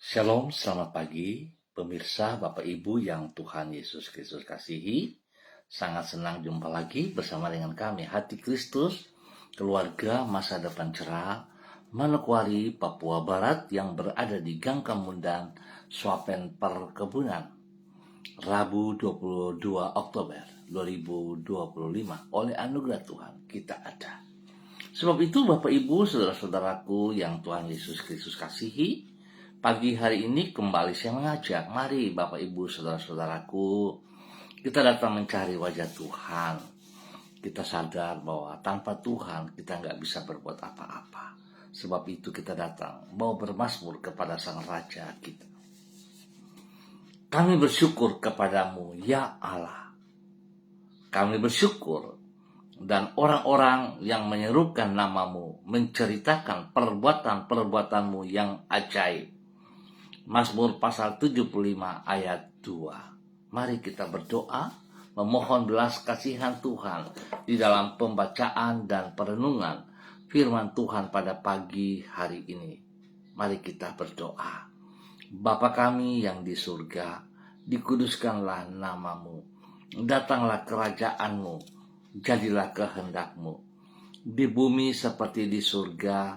Shalom, selamat pagi, pemirsa Bapak Ibu yang Tuhan Yesus Kristus kasihi. Sangat senang jumpa lagi bersama dengan kami, Hati Kristus, keluarga masa depan cerah, Manokwari, Papua Barat yang berada di Gang Kemundan, Swapen Perkebunan. Rabu 22 Oktober 2025, oleh anugerah Tuhan kita ada. Sebab itu Bapak Ibu, saudara-saudaraku yang Tuhan Yesus Kristus kasihi, pagi hari ini kembali saya mengajak, mari Bapak Ibu saudara-saudaraku, kita datang mencari wajah Tuhan. Kita sadar bahwa tanpa Tuhan kita nggak bisa berbuat apa-apa. Sebab itu kita datang mau bermazmur kepada Sang Raja kita. Kami bersyukur kepadamu ya Allah. Kami bersyukur dan orang-orang yang menyerukan namamu menceritakan perbuatan-perbuatanmu yang ajaib. Mazmur pasal 75 ayat 2. Mari kita berdoa, memohon belas kasihan Tuhan di dalam pembacaan dan perenungan firman Tuhan pada pagi hari ini. Mari kita berdoa. Bapa kami yang di surga, dikuduskanlah namamu, datanglah kerajaanmu, jadilah kehendakmu. Di bumi seperti di surga,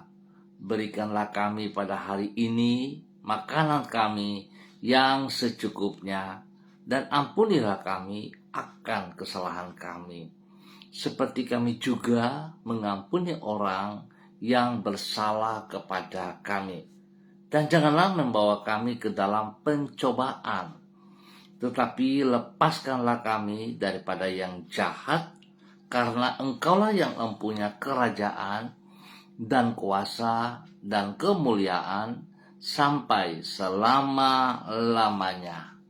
berikanlah kami pada hari ini makanan kami yang secukupnya, dan ampunilah kami akan kesalahan kami, seperti kami juga mengampuni orang yang bersalah kepada kami. Dan janganlah membawa kami ke dalam pencobaan, tetapi lepaskanlah kami daripada yang jahat, karena Engkaulah yang mempunyai kerajaan dan kuasa dan kemuliaan sampai selama-lamanya.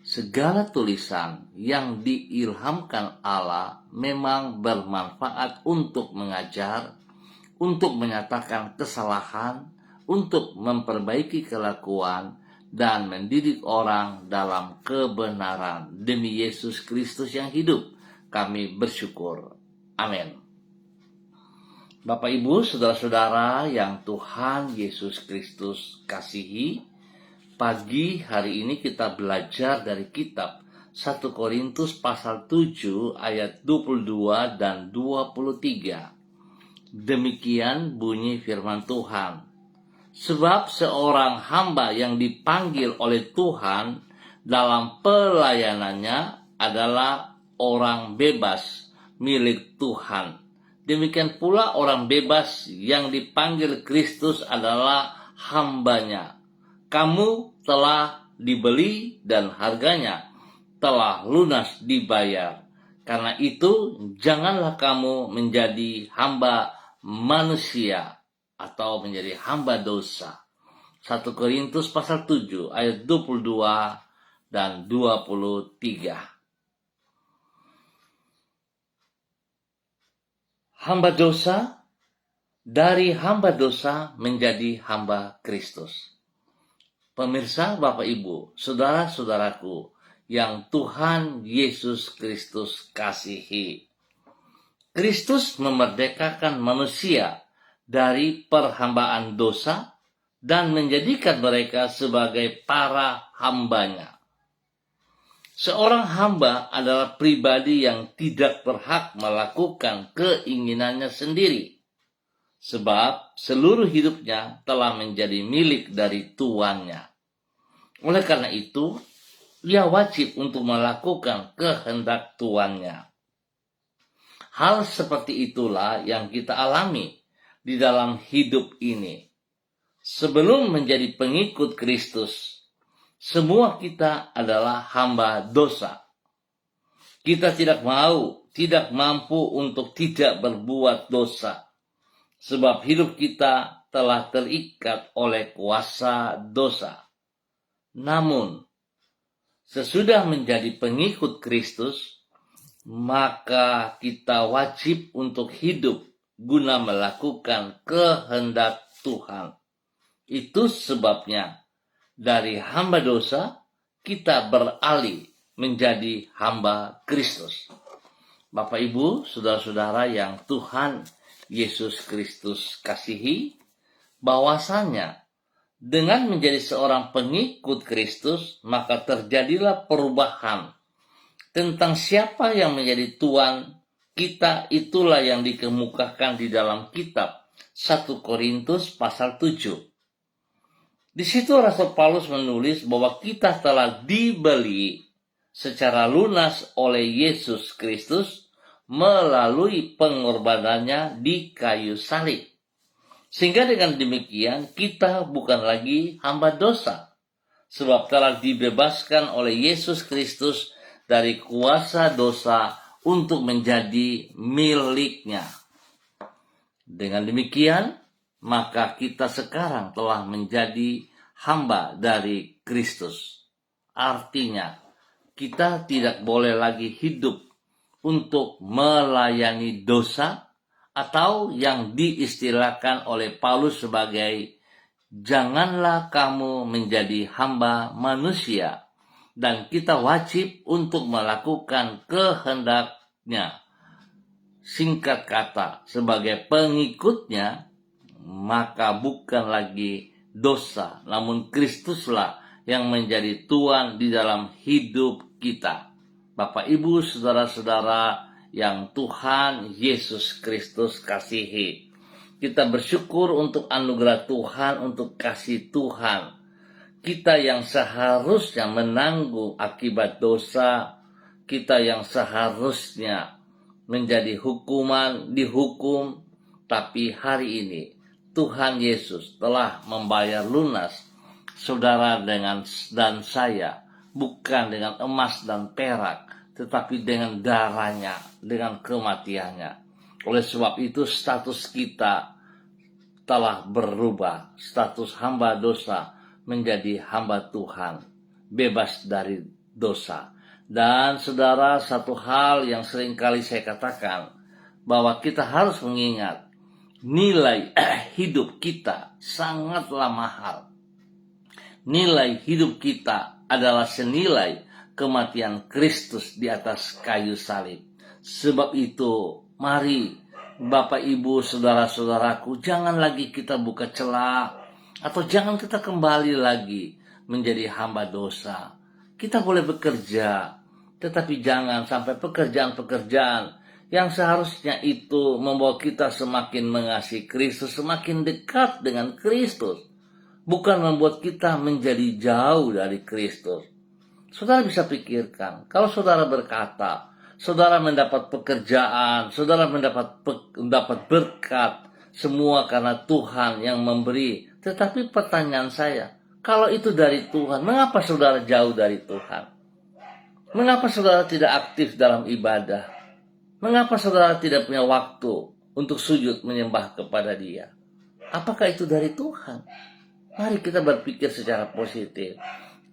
Segala tulisan yang diilhamkan Allah memang bermanfaat untuk mengajar, untuk menyatakan kesalahan, untuk memperbaiki kelakuan, dan mendidik orang dalam kebenaran. Demi Yesus Kristus yang hidup, kami bersyukur. Amin. Bapak Ibu, saudara-saudara yang Tuhan Yesus Kristus kasihi, pagi hari ini kita belajar dari kitab 1 Korintus pasal 7 ayat 22 dan 23. Demikian bunyi firman Tuhan. Sebab seorang hamba yang dipanggil oleh Tuhan dalam pelayanannya adalah orang bebas milik Tuhan. Demikian pula orang bebas yang dipanggil Kristus adalah hambanya. Kamu telah dibeli dan harganya telah lunas dibayar. Karena itu janganlah kamu menjadi hamba manusia atau menjadi hamba dosa. 1 Korintus pasal 7 ayat 22 dan 23. Hamba dosa, dari hamba dosa menjadi hamba Kristus. Pemirsa, Bapak Ibu, saudara-saudaraku yang Tuhan Yesus Kristus kasihi. Kristus memerdekakan manusia dari perhambaan dosa dan menjadikan mereka sebagai para hambanya. Seorang hamba adalah pribadi yang tidak berhak melakukan keinginannya sendiri, sebab seluruh hidupnya telah menjadi milik dari tuannya. Oleh karena itu, ia wajib untuk melakukan kehendak tuannya. Hal seperti itulah yang kita alami di dalam hidup ini. Sebelum menjadi pengikut Kristus, semua kita adalah hamba dosa. Kita tidak mampu untuk tidak berbuat dosa, sebab hidup kita telah terikat oleh kuasa dosa. Namun, sesudah menjadi pengikut Kristus, maka kita wajib untuk hidup guna melakukan kehendak Tuhan. Itu sebabnya dari hamba dosa kita beralih menjadi hamba Kristus. Bapak Ibu, saudara-saudara yang Tuhan Yesus Kristus kasihi, bahwasanya Dengan menjadi seorang pengikut Kristus, maka terjadilah perubahan tentang siapa yang menjadi Tuhan kita. Itulah yang dikemukakan di dalam kitab 1 Korintus pasal 7. Di situ Rasul Paulus menulis bahwa kita telah dibeli secara lunas oleh Yesus Kristus melalui pengorbanannya di kayu salib. Sehingga dengan demikian kita bukan lagi hamba dosa, sebab telah dibebaskan oleh Yesus Kristus dari kuasa dosa untuk menjadi miliknya. Dengan demikian, maka kita sekarang telah menjadi hamba dari Kristus. Artinya, kita tidak boleh lagi hidup untuk melayani dosa, atau yang diistilahkan oleh Paulus sebagai janganlah kamu menjadi hamba manusia, dan kita wajib untuk melakukan kehendaknya. Singkat kata, sebagai pengikutnya, maka bukan lagi dosa, namun Kristuslah yang menjadi Tuhan di dalam hidup kita. Bapak, Ibu, saudara-saudara yang Tuhan Yesus Kristus kasihi, kita bersyukur untuk anugerah Tuhan, untuk kasih Tuhan. Kita yang seharusnya menanggung akibat dosa, kita yang seharusnya menjadi dihukum, tapi hari ini Tuhan Yesus telah membayar lunas saudara dan saya, bukan dengan emas dan perak, tetapi dengan darahnya, dengan kematiannya. Oleh sebab itu status kita telah berubah, status hamba dosa menjadi hamba Tuhan, bebas dari dosa. Dan saudara, satu hal yang sering kali saya katakan, bahwa kita harus mengingat nilai hidup kita sangatlah mahal. Nilai hidup kita adalah senilai kematian Kristus di atas kayu salib. Sebab itu, mari Bapak, Ibu, saudara-saudaraku, jangan lagi kita buka celah, atau jangan kita kembali lagi menjadi hamba dosa. Kita boleh bekerja, tetapi jangan sampai pekerjaan-pekerjaan yang seharusnya itu membawa kita semakin mengasihi Kristus, semakin dekat dengan Kristus, bukan membuat kita menjadi jauh dari Kristus. Saudara bisa pikirkan, kalau saudara berkata, saudara mendapat pekerjaan, saudara mendapat berkat, semua karena Tuhan yang memberi. Tetapi pertanyaan saya, kalau itu dari Tuhan, mengapa saudara jauh dari Tuhan? Mengapa saudara tidak aktif dalam ibadah? Mengapa saudara tidak punya waktu untuk sujud menyembah kepada Dia? Apakah itu dari Tuhan? Mari kita berpikir secara positif.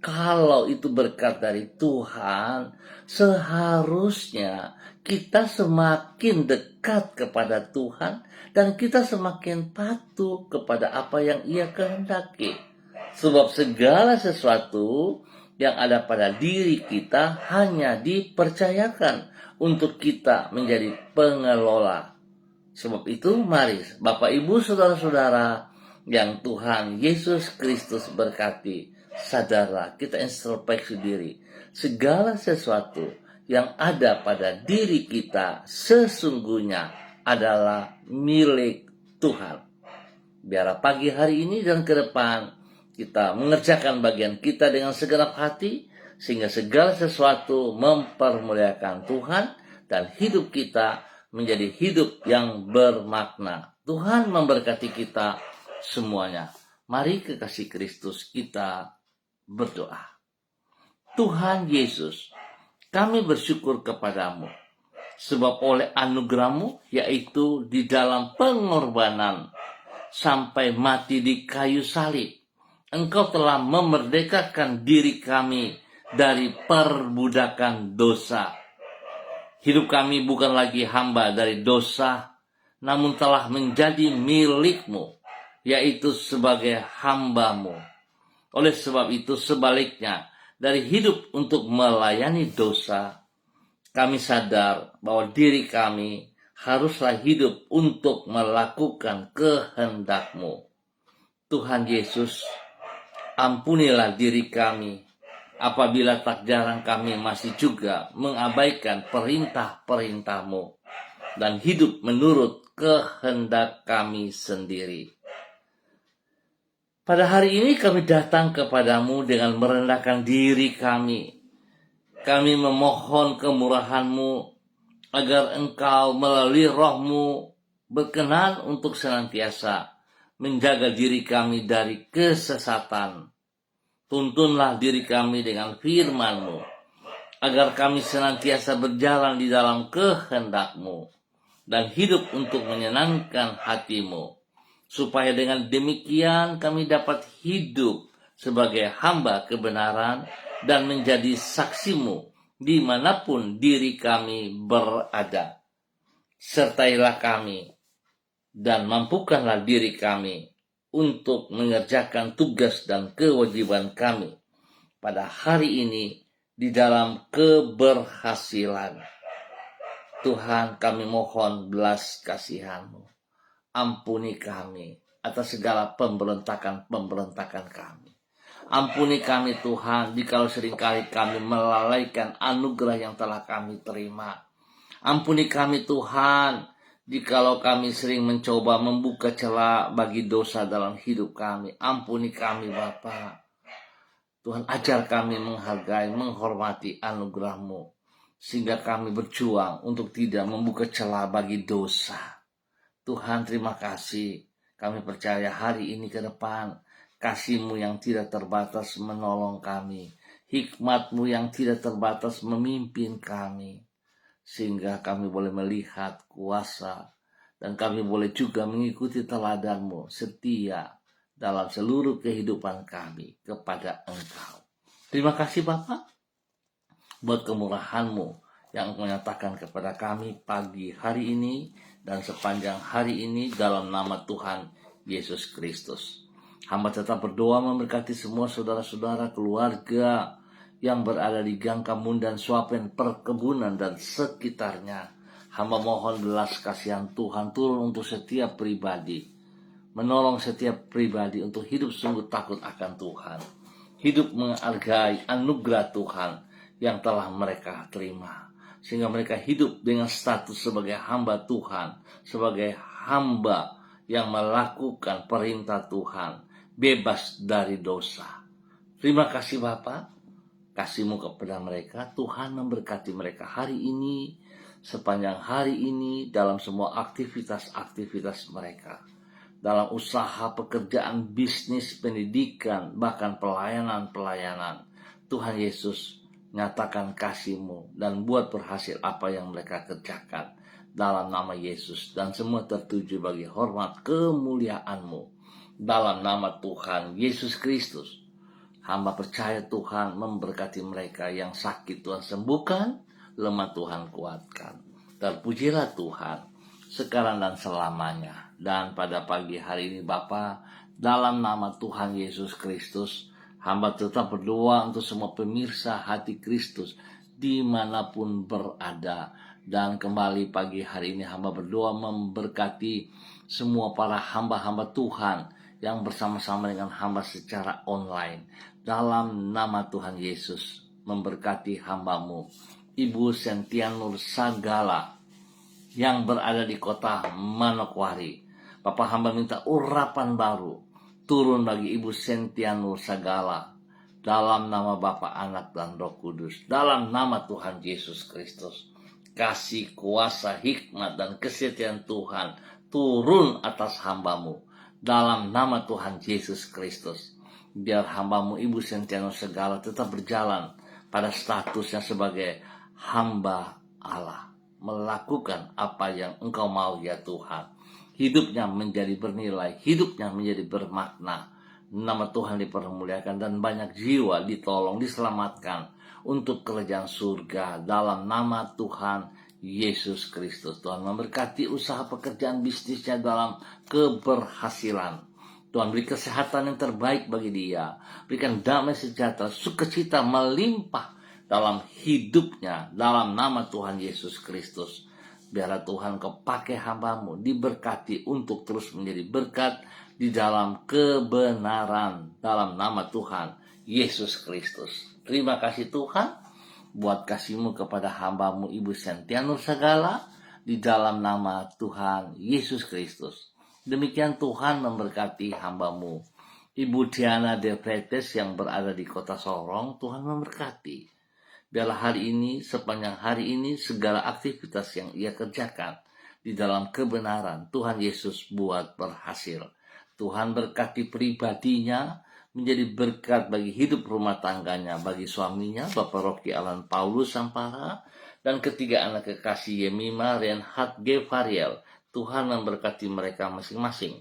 Kalau itu berkat dari Tuhan, seharusnya kita semakin dekat kepada Tuhan dan kita semakin patuh kepada apa yang Ia kehendaki. Sebab segala sesuatu yang ada pada diri kita hanya dipercayakan untuk kita menjadi pengelola. Sebab itu mari Bapak, Ibu, saudara-saudara yang Tuhan Yesus Kristus berkati, sadarlah, kita introspeksi diri. Segala sesuatu yang ada pada diri kita sesungguhnya adalah milik Tuhan. Biarlah pagi hari ini dan ke depan kita mengerjakan bagian kita dengan segenap hati, sehingga segala sesuatu mempermuliakan Tuhan dan hidup kita menjadi hidup yang bermakna. Tuhan memberkati kita semuanya. Mari kekasih Kristus kita berdoa. Tuhan Yesus, kami bersyukur kepadamu, sebab oleh anugerah-Mu, yaitu di dalam pengorbanan sampai mati di kayu salib, Engkau telah memerdekakan diri kami dari perbudakan dosa. Hidup kami bukan lagi hamba dari dosa, namun telah menjadi milik-Mu, yaitu sebagai hamba-Mu. Oleh sebab itu sebaliknya, dari hidup untuk melayani dosa, kami sadar bahwa diri kami haruslah hidup untuk melakukan kehendak-Mu. Tuhan Yesus, Ampunilah diri kami apabila tak jarang kami masih juga mengabaikan perintah-perintah-Mu dan hidup menurut kehendak kami sendiri. Pada hari ini kami datang kepadamu dengan merendahkan diri kami. Kami memohon kemurahan-Mu agar Engkau melalui Roh-Mu berkenan untuk senantiasa menjaga diri kami dari kesesatan. Tuntunlah diri kami dengan firman-Mu, agar kami senantiasa berjalan di dalam kehendak-Mu dan hidup untuk menyenangkan hati-Mu, supaya dengan demikian kami dapat hidup sebagai hamba kebenaran dan menjadi saksi-Mu dimanapun diri kami berada. Sertailah kami dan mampukanlah diri kami untuk mengerjakan tugas dan kewajiban kami pada hari ini di dalam keberhasilan. Tuhan, kami mohon belas kasihan-Mu. Ampuni kami atas segala pemberontakan kami. Ampuni kami Tuhan, jikalau seringkali kami melalaikan anugerah yang telah kami terima. Ampuni kami Tuhan, jikalau kami sering mencoba membuka celah bagi dosa dalam hidup kami. Ampuni kami Bapa. Tuhan, ajar kami menghargai, menghormati anugerah-Mu, sehingga kami berjuang untuk tidak membuka celah bagi dosa. Tuhan, terima kasih. Kami percaya hari ini ke depan, kasih-Mu yang tidak terbatas menolong kami. Hikmat-Mu yang tidak terbatas memimpin kami. Sehingga kami boleh melihat kuasa dan kami boleh juga mengikuti teladan-Mu setia dalam seluruh kehidupan kami kepada Engkau. Terima kasih Bapa buat kemurahan-Mu yang menyatakan kepada kami pagi hari ini dan sepanjang hari ini dalam nama Tuhan Yesus Kristus. Hamba tetap berdoa memberkati semua saudara-saudara keluarga yang berada di Gang Kamun dan Suapen perkebunan dan sekitarnya. Hamba mohon belas kasihan Tuhan turun untuk setiap pribadi, menolong setiap pribadi untuk hidup sungguh takut akan Tuhan, hidup menghargai anugerah Tuhan yang telah mereka terima, sehingga mereka hidup dengan status sebagai hamba Tuhan, sebagai hamba yang melakukan perintah Tuhan, bebas dari dosa. Terima kasih Bapa. Kasih-Mu kepada mereka, Tuhan memberkati mereka hari ini, sepanjang hari ini dalam semua aktivitas-aktivitas mereka. Dalam usaha, pekerjaan, bisnis, pendidikan, bahkan pelayanan-pelayanan. Tuhan Yesus, nyatakan kasih-Mu dan buat berhasil apa yang mereka kerjakan. Dalam nama Yesus, dan semua tertuju bagi hormat kemuliaan-Mu. Dalam nama Tuhan Yesus Kristus. Hamba percaya Tuhan memberkati mereka yang sakit Tuhan sembuhkan, lemah Tuhan kuatkan. Terpujilah Tuhan sekarang dan selamanya. Dan pada pagi hari ini Bapa, dalam nama Tuhan Yesus Kristus, hamba tetap berdoa untuk semua pemirsa hati Kristus dimanapun berada. Dan kembali pagi hari ini hamba berdoa memberkati semua para hamba-hamba Tuhan yang bersama-sama dengan hamba secara online. Dalam nama Tuhan Yesus, memberkati hamba-Mu, Ibu Sentianur Sagala, yang berada di kota Manokwari. Bapak hamba minta urapan baru turun bagi Ibu Sentianur Sagala. Dalam nama Bapa, Anak, dan Roh Kudus. Dalam nama Tuhan Yesus Kristus. Kasih, kuasa, hikmat, dan kesetiaan Tuhan turun atas hamba-Mu. Dalam nama Tuhan Yesus Kristus. Biar hamba-Mu Ibu Sentianur Sagala tetap berjalan pada statusnya sebagai hamba Allah. Melakukan apa yang Engkau mau ya Tuhan. Hidupnya menjadi bernilai, hidupnya menjadi bermakna. Nama Tuhan dipermuliakan dan banyak jiwa ditolong, diselamatkan untuk kerajaan surga dalam nama Tuhan Yesus Kristus. Tuhan memberkati usaha pekerjaan bisnisnya dalam keberhasilan. Tuhan beri kesehatan yang terbaik bagi dia. Berikan damai sejahtera, sukacita melimpah dalam hidupnya. Dalam nama Tuhan Yesus Kristus. Biarlah Tuhan Kau pakai hamba-Mu, diberkati untuk terus menjadi berkat di dalam kebenaran, dalam nama Tuhan Yesus Kristus. Terima kasih Tuhan buat kasih-Mu kepada hamba-Mu Ibu Sentia Nursagala di dalam nama Tuhan Yesus Kristus. Demikian Tuhan memberkati hamba-Mu Ibu Diana De Pretes yang berada di kota Sorong. Tuhan memberkati. Biarlah hari ini, sepanjang hari ini, segala aktivitas yang ia kerjakan di dalam kebenaran Tuhan Yesus buat berhasil. Tuhan berkati pribadinya, menjadi berkat bagi hidup rumah tangganya, bagi suaminya, Bapak Rocky Alan Paulus Sampara, dan ketiga anak kekasih Yemima Reinhard Gevariel. Tuhan memberkati mereka masing-masing.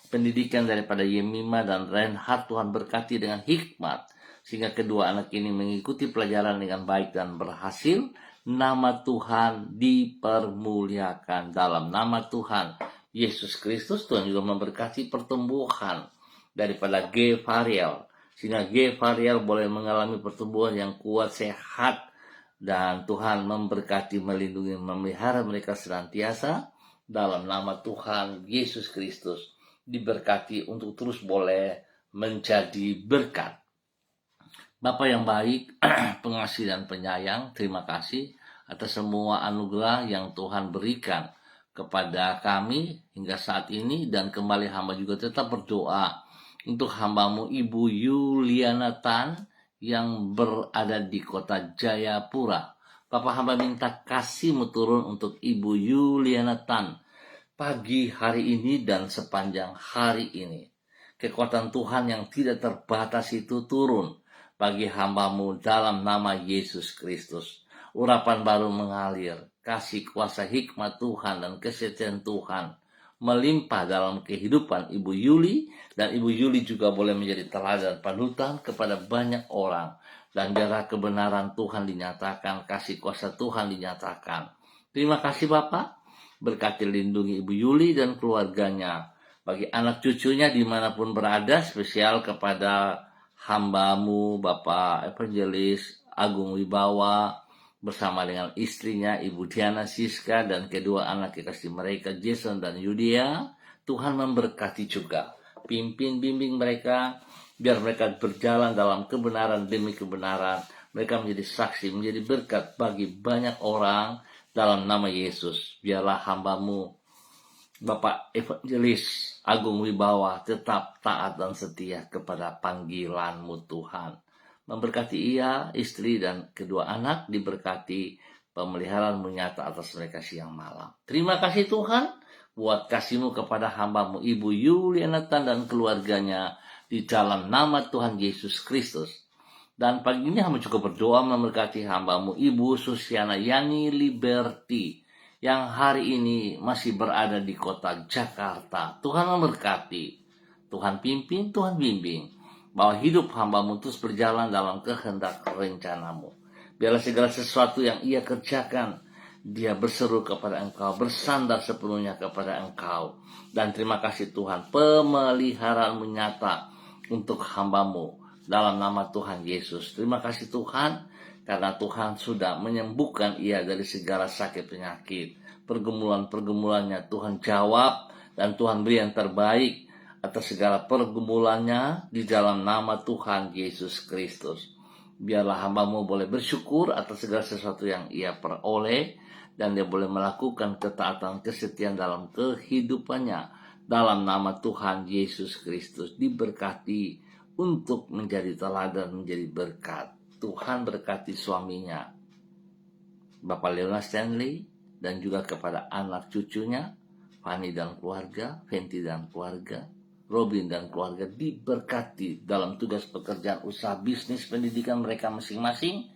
Pendidikan daripada Yemima dan Reinhard Tuhan berkati dengan hikmat, sehingga kedua anak ini mengikuti pelajaran dengan baik dan berhasil. Nama Tuhan dipermuliakan. Dalam nama Tuhan Yesus Kristus, Tuhan juga memberkati pertumbuhan daripada Gevariel, sehingga Gevariel boleh mengalami pertumbuhan yang kuat, sehat, dan Tuhan memberkati, melindungi, memelihara mereka senantiasa. Dalam nama Tuhan Yesus Kristus, diberkati untuk terus boleh menjadi berkat. Bapak yang baik, pengasih dan penyayang, terima kasih atas semua anugerah yang Tuhan berikan kepada kami hingga saat ini. Dan kembali hamba juga tetap berdoa untuk hamba-Mu Ibu Yuliana Tan yang berada di kota Jayapura. Bapak hamba minta kasih-Mu turun untuk Ibu Yuliana Tan pagi hari ini dan sepanjang hari ini. Kekuatan Tuhan yang tidak terbatas itu turun bagi hamba-Mu dalam nama Yesus Kristus. Urapan baru mengalir, kasih kuasa hikmat Tuhan dan kesetiaan Tuhan melimpah dalam kehidupan Ibu Yuli, dan Ibu Yuli juga boleh menjadi teladan panutan kepada banyak orang. Dan biarlah kebenaran Tuhan dinyatakan, kasih kuasa Tuhan dinyatakan. Terima kasih Bapak, berkati lindungi Ibu Yuli dan keluarganya, bagi anak cucunya dimanapun berada, spesial kepada hamba-Mu Bapak Evangelis Agung Wibawa bersama dengan istrinya Ibu Diana Siska dan kedua anak kekasih mereka Jason dan Yudia. Tuhan memberkati juga, pimpin bimbing mereka, biar mereka berjalan dalam kebenaran demi kebenaran. Mereka menjadi saksi, menjadi berkat bagi banyak orang dalam nama Yesus. Biarlah hamba-Mu Bapak Evangelis Agung Wibawa tetap taat dan setia kepada panggilan-Mu Tuhan. Memberkati ia, istri dan kedua anak, diberkati pemeliharaan-Mu nyata atas mereka siang malam. Terima kasih Tuhan buat kasih-Mu kepada hamba-Mu Ibu Yuliana Tan dan keluarganya di dalam nama Tuhan Yesus Kristus. Dan pagi ini hamba juga berdoa memberkati hamba-Mu Ibu Susiana Yani Liberty yang hari ini masih berada di kota Jakarta. Tuhan memberkati, Tuhan pimpin, Tuhan bimbing, bahwa hidup hamba-Mu terus berjalan dalam kehendak rencana-Mu. Biarlah segala sesuatu yang ia kerjakan, dia berseru kepada Engkau, bersandar sepenuhnya kepada Engkau. Dan terima kasih Tuhan, pemeliharaan-Mu nyata untuk hamba-Mu dalam nama Tuhan Yesus. Terima kasih Tuhan, karena Tuhan sudah menyembuhkan ia dari segala sakit penyakit. Pergumulan-pergumulannya Tuhan jawab, dan Tuhan beri yang terbaik atas segala pergumulannya di dalam nama Tuhan Yesus Kristus. Biarlah hamba-Mu boleh bersyukur atas segala sesuatu yang ia peroleh, dan dia boleh melakukan ketaatan kesetiaan dalam kehidupannya. Dalam nama Tuhan Yesus Kristus, diberkati untuk menjadi teladan, menjadi berkat. Tuhan berkati suaminya, Bapak Leona Stanley, dan juga kepada anak cucunya, Fanny dan keluarga, Fenty dan keluarga, Robin dan keluarga, diberkati dalam tugas pekerjaan, usaha, bisnis, pendidikan mereka masing-masing,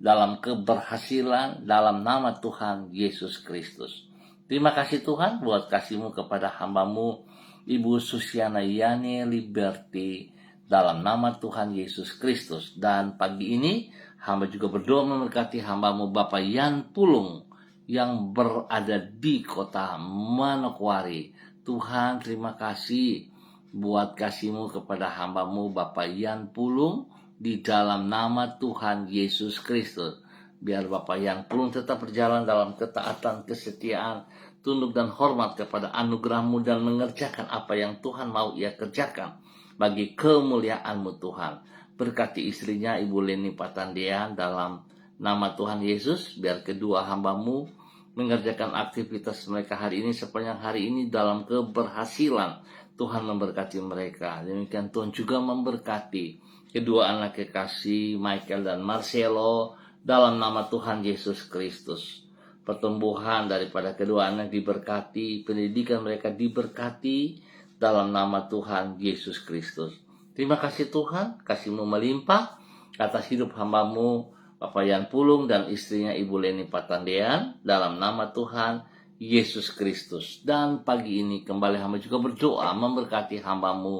dalam keberhasilan, dalam nama Tuhan Yesus Kristus. Terima kasih Tuhan buat kasih-Mu kepada hamba-Mu Ibu Susiana Yani Liberty, dalam nama Tuhan Yesus Kristus. Dan pagi ini hamba juga berdoa memberkati hamba-Mu Bapak Yan Pulung yang berada di kota Manokwari. Tuhan terima kasih buat kasih-Mu kepada hamba-Mu Bapak Yan Pulung di dalam nama Tuhan Yesus Kristus. Biar Bapak Yan Pulung tetap berjalan dalam ketaatan, kesetiaan, tunduk dan hormat kepada anugerah-Mu dan mengerjakan apa yang Tuhan mau ia kerjakan bagi kemuliaan-Mu Tuhan. Berkati istrinya Ibu Leni Patandian dalam nama Tuhan Yesus, biar kedua hamba-Mu mengerjakan aktivitas mereka hari ini sepanjang hari ini dalam keberhasilan. Tuhan memberkati mereka. Demikian Tuhan juga memberkati kedua anak kekasih Michael dan Marcelo dalam nama Tuhan Yesus Kristus. Pertumbuhan daripada kedua anak diberkati, pendidikan mereka diberkati dalam nama Tuhan Yesus Kristus. Terima kasih Tuhan, kasih-Mu melimpah atas hidup hamba-Mu Bapak Yan Pulung dan istrinya Ibu Leni Patandian dalam nama Tuhan Yesus Kristus. Dan pagi ini kembali hamba juga berdoa memberkati hamba-Mu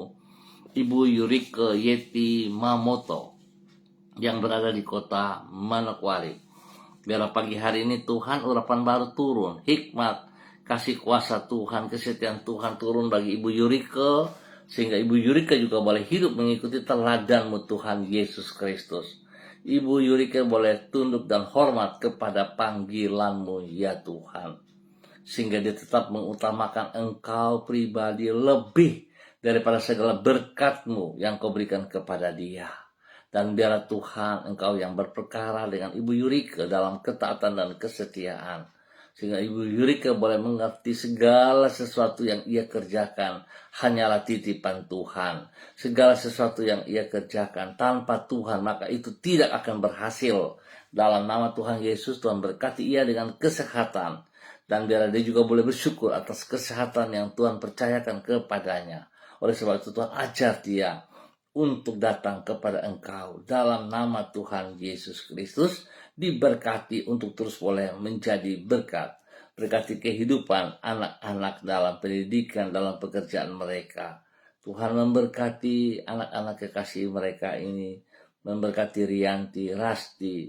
Ibu Yurike Yeti Mamoto yang berada di kota Manokwari. Biar pagi hari ini Tuhan urapan baru turun, hikmat, kasih kuasa Tuhan, kesetiaan Tuhan turun bagi Ibu Yurike, sehingga Ibu Yurike juga boleh hidup mengikuti teladan-Mu Tuhan Yesus Kristus. Ibu Yurike boleh tunduk dan hormat kepada panggilan-Mu ya Tuhan, sehingga dia tetap mengutamakan Engkau pribadi lebih daripada segala berkat-Mu yang Kau berikan kepada dia. Dan biarlah Tuhan Engkau yang berperkara dengan Ibu Yurike dalam ketaatan dan kesetiaan, sehingga Ibu Yurike boleh mengerti segala sesuatu yang ia kerjakan hanyalah titipan Tuhan. Segala sesuatu yang ia kerjakan tanpa Tuhan maka itu tidak akan berhasil. Dalam nama Tuhan Yesus, Tuhan berkati ia dengan kesehatan, dan biar dia juga boleh bersyukur atas kesehatan yang Tuhan percayakan kepadanya. Oleh sebab itu Tuhan ajar dia untuk datang kepada Engkau dalam nama Tuhan Yesus Kristus, diberkati untuk terus boleh menjadi berkat. Berkati kehidupan anak-anak dalam pendidikan, dalam pekerjaan mereka. Tuhan memberkati anak-anak kekasih mereka ini, memberkati Rianti, Rasti,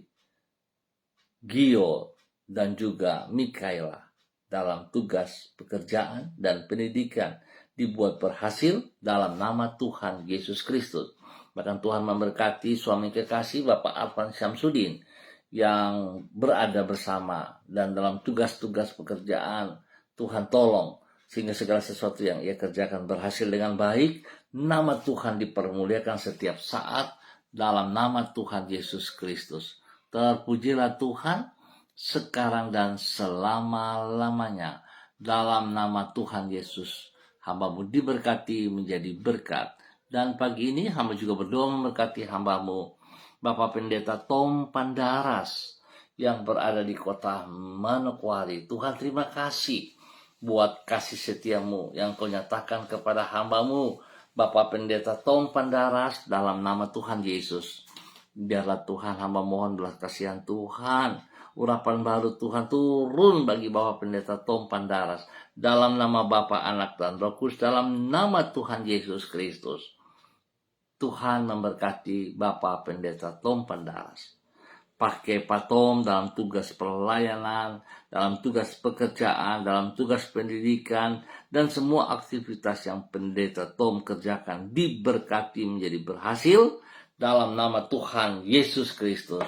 Gio, dan juga Mikaela dalam tugas pekerjaan dan pendidikan dibuat berhasil dalam nama Tuhan Yesus Kristus. Bahkan Tuhan memberkati suami kekasih Bapak Arfan Syamsuddin yang berada bersama dan dalam tugas-tugas pekerjaan. Tuhan tolong sehingga segala sesuatu yang ia kerjakan berhasil dengan baik. Nama Tuhan dipermuliakan setiap saat dalam nama Tuhan Yesus Kristus. Terpujilah Tuhan sekarang dan selama-lamanya dalam nama Tuhan Yesus. Hamba-Mu diberkati menjadi berkat. Dan pagi ini hamba juga berdoa memberkati hamba-Mu Bapak Pendeta Tom Pandaras yang berada di kota Manokwari. Tuhan terima kasih buat kasih setia-Mu yang Kau nyatakan kepada hamba-Mu Bapak Pendeta Tom Pandaras dalam nama Tuhan Yesus. Biarlah Tuhan hamba mohon belas kasihan Tuhan, urapan baru Tuhan turun bagi Bapak Pendeta Tom Pandaras dalam nama Bapa, Anak, dan Roh Kudus, dalam nama Tuhan Yesus Kristus. Tuhan memberkati Bapak Pendeta Tom Pandaras. Pakai Pak Tom dalam tugas pelayanan, dalam tugas pekerjaan, dalam tugas pendidikan, dan semua aktivitas yang Pendeta Tom kerjakan diberkati menjadi berhasil dalam nama Tuhan Yesus Kristus.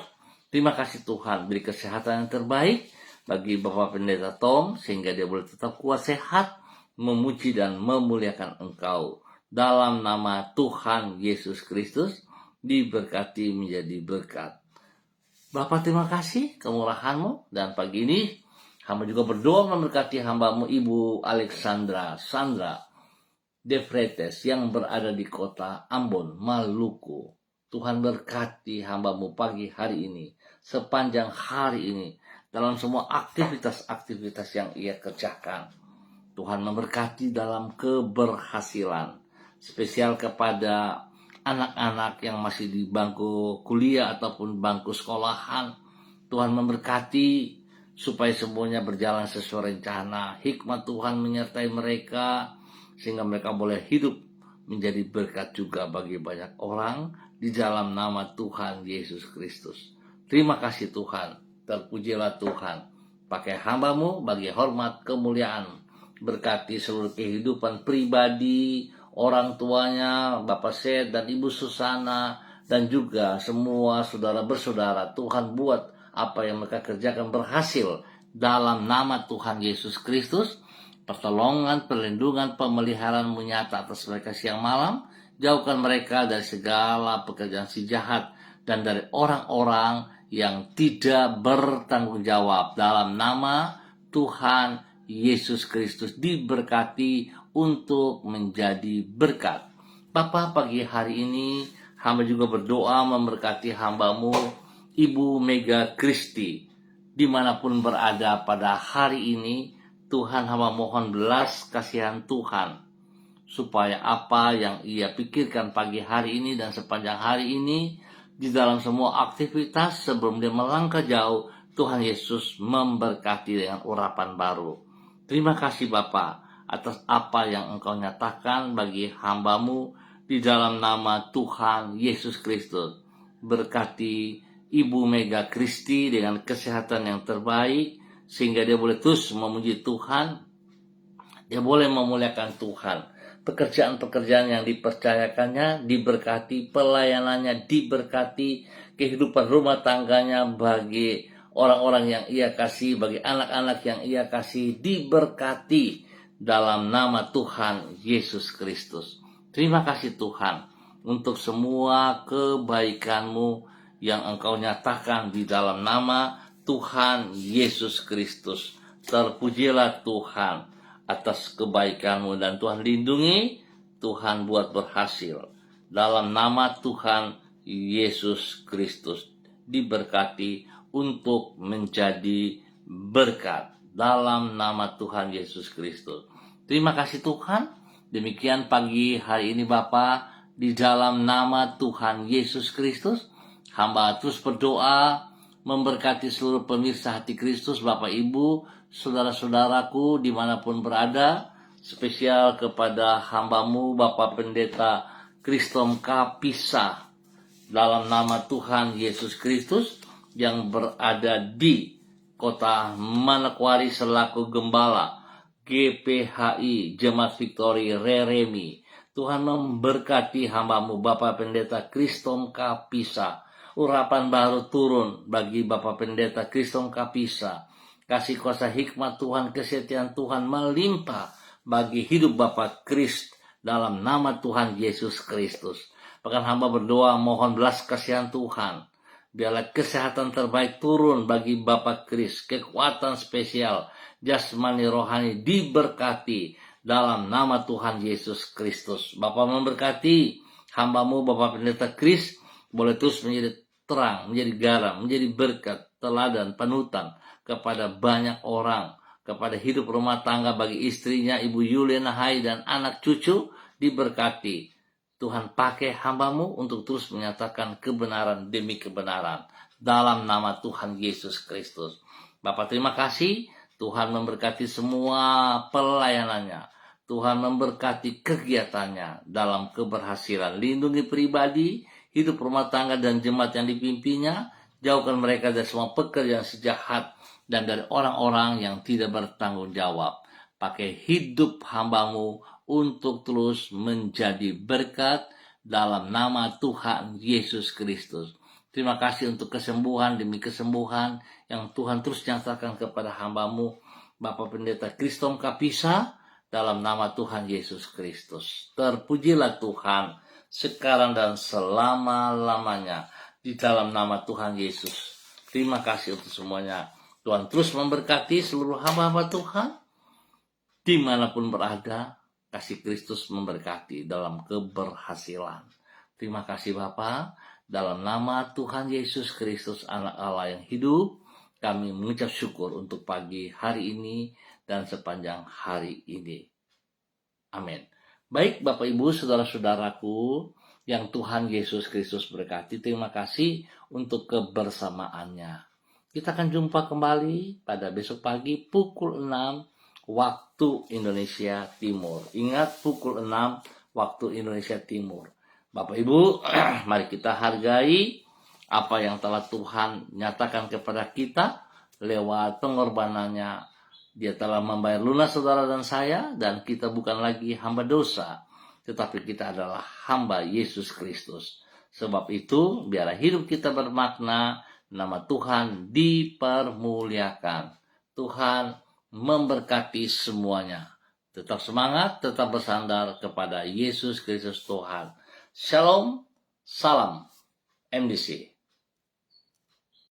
Terima kasih Tuhan, beri kesehatan yang terbaik bagi Bapak Pendeta Tom, sehingga dia boleh tetap kuat sehat, memuji dan memuliakan Engkau. Dalam nama Tuhan Yesus Kristus, diberkati menjadi berkat. Bapak terima kasih kemurahan-Mu, dan pagi ini hamba juga berdoa memberkati hamba-Mu Ibu Alexandra Sandra De Fretes yang berada di kota Ambon, Maluku. Tuhan berkati hamba-Mu pagi hari ini, sepanjang hari ini, dalam semua aktivitas-aktivitas yang ia kerjakan. Tuhan memberkati dalam keberhasilan, spesial kepada anak-anak yang masih di bangku kuliah ataupun bangku sekolahan. Tuhan memberkati supaya semuanya berjalan sesuai rencana. Hikmat Tuhan menyertai mereka sehingga mereka boleh hidup menjadi berkat juga bagi banyak orang di dalam nama Tuhan Yesus Kristus. Terima kasih Tuhan, terpujilah Tuhan. Pakai hamba-Mu bagi hormat kemuliaan. Berkati seluruh kehidupan pribadi, orang tuanya, Bapak Seth dan Ibu Susana, dan juga semua saudara bersaudara. Tuhan buat apa yang mereka kerjakan berhasil dalam nama Tuhan Yesus Kristus. Pertolongan, perlindungan, pemeliharaan nyata atas mereka siang malam. Jauhkan mereka dari segala pekerjaan si jahat dan dari orang-orang yang tidak bertanggung jawab. Dalam nama Tuhan Yesus Kristus diberkati untuk menjadi berkat. Bapa, pagi hari ini hamba juga berdoa memberkati hambamu Ibu Mega Kristi dimanapun berada pada hari ini. Tuhan, hamba mohon belas kasihan Tuhan supaya apa yang ia pikirkan pagi hari ini dan sepanjang hari ini di dalam semua aktivitas sebelum dia melangkah jauh, Tuhan Yesus memberkati dengan urapan baru. Terima kasih Bapa atas apa yang Engkau nyatakan bagi hambamu di dalam nama Tuhan Yesus Kristus. Berkati Ibu Mega Kristi dengan kesehatan yang terbaik, sehingga dia boleh terus memuji Tuhan, dia boleh memuliakan Tuhan. Pekerjaan-pekerjaan yang dipercayakannya diberkati, pelayanannya diberkati, kehidupan rumah tangganya bagi orang-orang yang ia kasih, bagi anak-anak yang ia kasih diberkati dalam nama Tuhan Yesus Kristus. Terima kasih Tuhan untuk semua kebaikan-Mu yang Engkau nyatakan di dalam nama Tuhan Yesus Kristus. Terpujilah Tuhan atas kebaikan-Mu, dan Tuhan lindungi, Tuhan buat berhasil. Dalam nama Tuhan Yesus Kristus diberkati untuk menjadi berkat. Dalam nama Tuhan Yesus Kristus. Terima kasih Tuhan. Demikian pagi hari ini Bapa, di dalam nama Tuhan Yesus Kristus, hamba terus berdoa memberkati seluruh pemirsa Hati Kristus, Bapak Ibu, saudara-saudaraku dimanapun berada, spesial kepada hambamu Bapak Pendeta Kristom Kapisa, dalam nama Tuhan Yesus Kristus yang berada di kota Manokwari selaku Gembala GPHI Jemaat Victory Reremi. Tuhan memberkati hambamu Bapak Pendeta Kristom Kapisa. Urapan baru turun bagi Bapak Pendeta Kristom Kapisa. Kasih kuasa hikmat Tuhan, kesetiaan Tuhan melimpah bagi hidup Bapak Kris dalam nama Tuhan Yesus Kristus. Bahkan hamba berdoa mohon belas kasihan Tuhan. Biarlah kesehatan terbaik turun bagi Bapak Kris. Kekuatan spesial, jasmani rohani diberkati dalam nama Tuhan Yesus Kristus. Bapak memberkati hambamu Bapak Pendeta Kris boleh terus menjadi terang, menjadi garam, menjadi berkat, teladan, panutan kepada banyak orang, kepada hidup rumah tangga bagi istrinya Ibu Yuliana Hai dan anak cucu diberkati. Tuhan pakai hambamu untuk terus menyatakan kebenaran demi kebenaran dalam nama Tuhan Yesus Kristus. Bapak terima kasih, Tuhan memberkati semua pelayanannya. Tuhan memberkati kegiatannya dalam keberhasilan. Lindungi pribadi, hidup rumah tangga dan jemaat yang dipimpinnya. Jauhkan mereka dari semua pekerjaan sejahat dan dari orang-orang yang tidak bertanggung jawab. Pakai hidup hambamu untuk terus menjadi berkat dalam nama Tuhan Yesus Kristus. Terima kasih untuk kesembuhan demi kesembuhan yang Tuhan terus nyatakan kepada hambamu Bapak Pendeta Kristom Kapisa dalam nama Tuhan Yesus Kristus. Terpujilah Tuhan sekarang dan selama-lamanya di dalam nama Tuhan Yesus. Terima kasih untuk semuanya. Tuhan terus memberkati seluruh hamba-hamba Tuhan dimanapun berada. Kasih Kristus memberkati dalam keberhasilan. Terima kasih Bapa. Dalam nama Tuhan Yesus Kristus anak Allah yang hidup, kami mengucap syukur untuk pagi hari ini dan sepanjang hari ini. Amin. Baik Bapak Ibu saudara-saudaraku yang Tuhan Yesus Kristus berkati, terima kasih untuk kebersamaannya. Kita akan jumpa kembali pada besok pagi pukul 6 waktu Indonesia Timur. Ingat pukul 6 waktu Indonesia Timur. Bapak Ibu, mari kita hargai apa yang telah Tuhan nyatakan kepada kita lewat pengorbanannya. Dia telah membayar lunas saudara dan saya, dan kita bukan lagi hamba dosa, tetapi kita adalah hamba Yesus Kristus. Sebab itu, biarlah hidup kita bermakna Nama Tuhan dipermuliakan. Tuhan memberkati semuanya. Tetap semangat, tetap bersandar kepada Yesus Kristus Tuhan. Shalom, salam MDC.